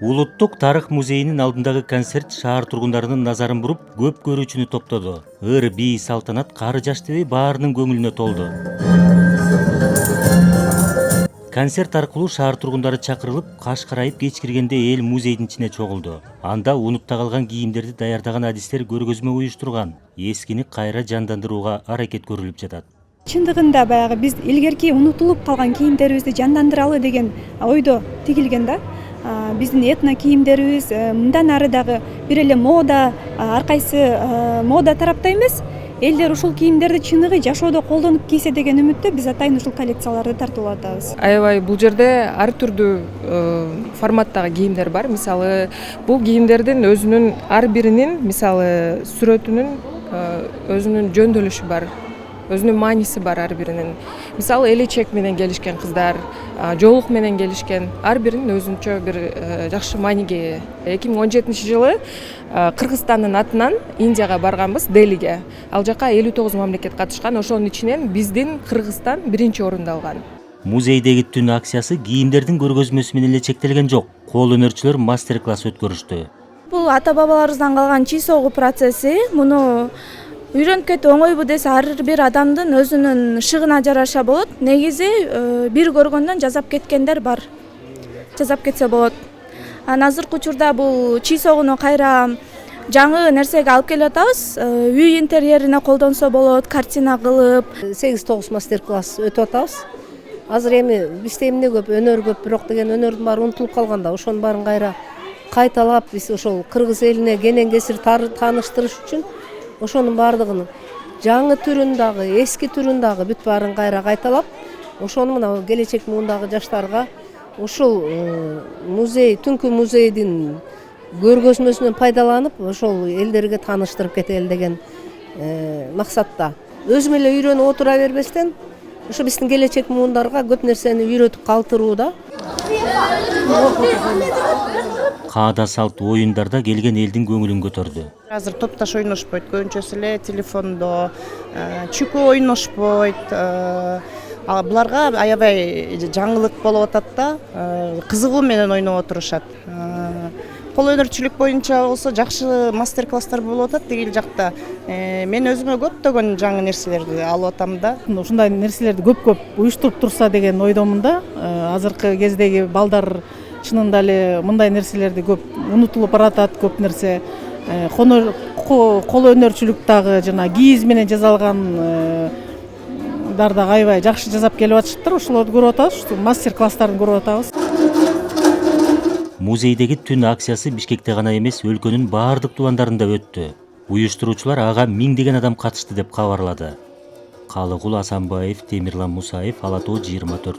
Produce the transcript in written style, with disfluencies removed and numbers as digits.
Улуттук тарых музейинин алдындагы концерт шаар тургундарынын назарын буруп, көп көрүүчүнү топтоду. Ыр, бий, салтанат кары жаш дебей баарынын көңүлүнө толду. Концерт аркылуу шаар тургундары чакырылып, каш карайып кеч киргенде эл музейдин ичине чогулду. Анда унутта калган кийимдерди даярдаган адистер көргөзмө уюштурган. Эскини кайра жандандырууга аракет көрүлүп жатат. Чындыгында баягы биз илгерки унутулуп калган кийимдерибизди жандандыралы деген ойдо тигилген да. Биздин этно кийимдерибиз мындан ары дагы бир эле мода, ар кайсы мода тарапта эмес, элдер ушул кийимдерди чыныгы жашоодо колдонуп кийсе деген үмүттө биз атайын ушул коллекцияларды тартуулап атабыз. Аябай бул жерде ар түрдүү форматтагы кийимдер бар. Мисалы, бул кийимдердин өзүнүн ар биринин мисалы сүрөтүнүн өзүнүн жөндөлүшү бар. Өзүнүн мааниси бар ар биринин. Мисалы, элечек менен келишкен кыздар, жоолук менен келишкен, ар биринин өзүнчө бир жакшы мааниге. 2017-жылы Кыргызстандын атынан Индияга барганбыз, Делиге. Ал жака 59 мамлекет катышкан, ошонун ичинен биздин Кыргызстан биринчи орунду алган. Музейдеги түн акциясы кийимдердин көргөзмөсү менен эле чектелген жок. Кол өнөрчүлөр мастер-класс өткөрүштү. Бул ата-бабаларыбыздан калган чий согуу процесси. Муну үйрөнүп кетүү оңойбу десе, ар бир адамдын өзүнүн шыгына жараша болот. Негизи бир көргөндөн жасап кеткендер бар. Жасап кетсе болот. Азыркы учурда бул чий согууну кайра жаңы нерсеге алып келип атабыз. Үй интерьерине колдонсо болот, картина кылып. 8-9 мастер-класс өтүп атабыз. Азыр эми бизде эмне көп, өнөр көп, бирок деген өнөрдүн баары унутулуп калганда, ошонун баарын кайра кайталап, биз ошол кыргыз элине кенен-кесир тааныштырыш үчүн ошонун баардыгын жаңы түрүн дагы, эски түрүн дагы бүт баарын кайра кайталап, ошону мына келечек муундагы жаштарга ушул музей, түнкү музейдин көргөзмөсүнөн пайдаланып, ошол элдерге тааныштырып кетели деген максатта. Өзүм эле үйрөнүп отура бербестен, ошо биздин келечек муундарга көп нерсени үйрөтүп калтырууда. Каада салт оюндарда келген элдин көңүлүн көтөрдү. Азыр топтош ойношпойт, көбүнчөсү эле телефондо, чүкө ойношпойт. Буларга аябай жаңылык болуп атат да, кызыгуу менен ойноп отурушат. Кол өнөрчүлүк боюнча болсо жакшы мастер-класстар болуп атат тигил жакта. Мен өзүмө көптөгөн жаңы нерселерди алып атам да. Ушундай нерселерди көп уюштуруп турса деген ойдомун да. Азыркы кездеги балдар чынында эле мындай нерселерди көп унутулуп баратат, көп нерсе. Кол өнөрчүлүк дагы жана кийиз менен жасалган дагы аябай жакшы жасап келип атышыптыр. Ошолорду көрүп атабыз, мастер-класстарын көрүп атабыз. Музейдеги түн акциясы Бишкекте гана эмес, өлкөнүн баардык тубандарында өттү. Уюштуруучулар ага 1000 адам катышты деп кабарлады. Калыгул Асанбаев, Темирлан Мусаев, Ала Тоо 24.